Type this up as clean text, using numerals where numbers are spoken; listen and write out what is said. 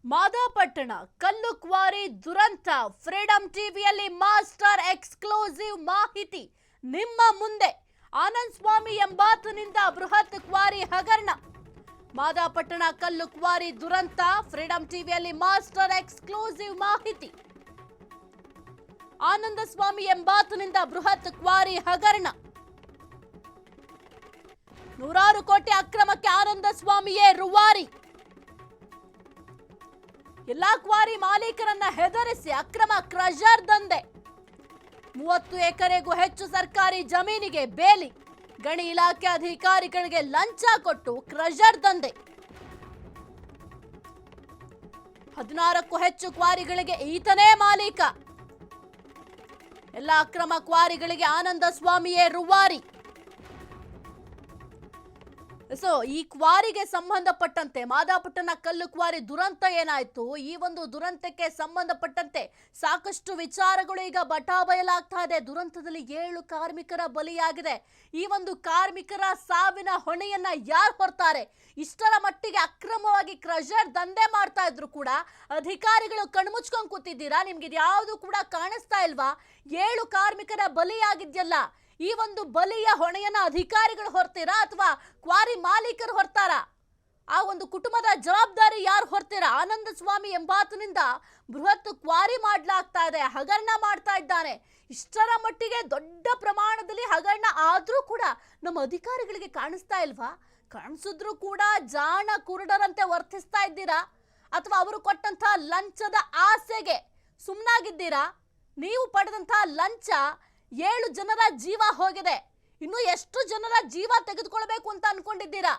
ಮಾದಾಪಟ್ಟಣ ಕಲ್ಲು ಕ್ವಾರಿ ದುರಂತ ಫ್ರೀಡಂ ಟಿವಿಯಲ್ಲಿ ಮಾಸ್ಟರ್ ಎಕ್ಸ್ಕ್ಲೂಸಿವ್ ಮಾಹಿತಿ ನಿಮ್ಮ ಮುಂದೆ. ಆನಂದ್ ಸ್ವಾಮಿ ಎಂಬಾತನಿಂದ ಬೃಹತ್ ಕ್ವಾರಿ ಹಗರಣ. ಮಾದಾಪಟ್ಟಣ ಕಲ್ಲು ಕ್ವಾರಿ ದುರಂತ ಫ್ರೀಡಂ ಟಿವಿಯಲ್ಲಿ ಮಾಸ್ಟರ್ ಎಕ್ಸ್ಕ್ಲೂಸಿವ್ ಮಾಹಿತಿ. ಆನಂದ ಸ್ವಾಮಿ ಎಂಬಾತನಿಂದ ಬೃಹತ್ ಕ್ವಾರಿ ಹಗರಣ. ನೂರಾರು ಕೋಟಿ ಅಕ್ರಮಕ್ಕೆ ಆನಂದ ಸ್ವಾಮಿಯೇ ರೂವಾರಿ. ಎಲ್ಲಾ ಕ್ವಾರಿ ಮಾಲೀಕರನ್ನ ಹೆದರಿಸಿ ಅಕ್ರಮ ಕ್ರಷರ್ ದಂಧೆ. 30 ಎಕರೆಗೂ ಹೆಚ್ಚು ಸರ್ಕಾರಿ ಜಮೀನಿಗೆ ಬೇಲಿ. ಗಣಿ ಇಲಾಖೆ ಅಧಿಕಾರಿಗಳಿಗೆ ಲಂಚ ಕೊಟ್ಟು ಕ್ರಷರ್ ದಂಧೆ. 16ಕ್ಕೂ ಹೆಚ್ಚು ಕ್ವಾರಿಗಳಿಗೆ ಈತನೇ ಮಾಲೀಕ. ಎಲ್ಲ ಅಕ್ರಮ ಕ್ವಾರಿಗಳಿಗೆ ಆನಂದ ಸ್ವಾಮಿಯೇ ರೂವಾರಿ. ಈ ಕ್ವಾರಿಗೆ ಸಂಬಂಧಪಟ್ಟಂತೆ ಮಾದಾಪಟ್ಟಣ ಕಲ್ಲು ಕ್ವಾರಿ ದುರಂತ ಏನಾಯ್ತು, ಈ ಒಂದು ದುರಂತಕ್ಕೆ ಸಂಬಂಧಪಟ್ಟಂತೆ ಸಾಕಷ್ಟು ವಿಚಾರಗಳು ಈಗ ಬಟಾಬಯಲಾಗ್ತಾ ಇದೆ. ದುರಂತದಲ್ಲಿ 7 ಕಾರ್ಮಿಕರ ಬಲಿಯಾಗಿದೆ. ಈ ಒಂದು ಕಾರ್ಮಿಕರ ಸಾವಿನ ಹೊಣೆಯನ್ನ ಯಾರು ಹೊರ್ತಾರೆ? ಇಷ್ಟರ ಮಟ್ಟಿಗೆ ಅಕ್ರಮವಾಗಿ ಕ್ರಷರ್ ದಂಧೆ ಮಾಡ್ತಾ ಇದ್ರು ಕೂಡ ಅಧಿಕಾರಿಗಳು ಕಣ್ಮುಚ್ಕೊಂಡು ಕೂತಿದ್ದೀರಾ? ನಿಮ್ಗೆ ಇದ್ಯಾವುದು ಕೂಡ ಕಾಣಿಸ್ತಾ ಇಲ್ವಾ? 7 ಕಾರ್ಮಿಕರ ಬಲಿಯಾಗಿದ್ಯಲ್ಲ, ಈ ಒಂದು ಬಲಿಯ ಹೊಣೆಯನ್ನ ಅಧಿಕಾರಿಗಳು ಹೊರ್ತೀರಾ ಅಥವಾ ಕ್ವಾರಿ ಮಾಲೀಕರು ಹೊರ್ತಾರಾ? ಆ ಒಂದು ಕುಟುಂಬದ ಜವಾಬ್ದಾರಿ ಯಾರು ಹೊರ್ತೀರಾ? ಆನಂದ ಸ್ವಾಮಿ ಎಂಬಾತನಿಂದ ಬೃಹತ್ ಕ್ವಾರಿ ಮಾಡ್ಲಾಗ್ತಾ ಇದೆ, ಹಗರಣ ಮಾಡ್ತಾ ಇದ್ದಾನೆ. ಇಷ್ಟರ ಮಟ್ಟಿಗೆ ದೊಡ್ಡ ಪ್ರಮಾಣದಲ್ಲಿ ಹಗರಣ ಆದ್ರೂ ಕೂಡ ನಮ್ಮ ಅಧಿಕಾರಿಗಳಿಗೆ ಕಾಣಿಸ್ತಾ ಇಲ್ವಾ? ಕಾಣಿಸಿದ್ರು ಕೂಡ ಜಾಣ ಕುರುಡರಂತೆ ವರ್ತಿಸ್ತಾ ಇದ್ದೀರಾ ಅಥವಾ ಅವರು ಕೊಟ್ಟಂತಹ ಲಂಚದ ಆಸೆಗೆ ಸುಮ್ಮನಾಗಿದ್ದೀರಾ? ನೀವು ಪಡೆದಂತಹ ಲಂಚ 7 ಜನರ ಜೀವ ಹೋಗಿದೆ. ಇನ್ನು ಎಷ್ಟು ಜನರ ಜೀವ ತೆಗೆದುಕೊಳ್ಬೇಕು ಅಂತ ಅನ್ಕೊಂಡಿದ್ದೀರಾ?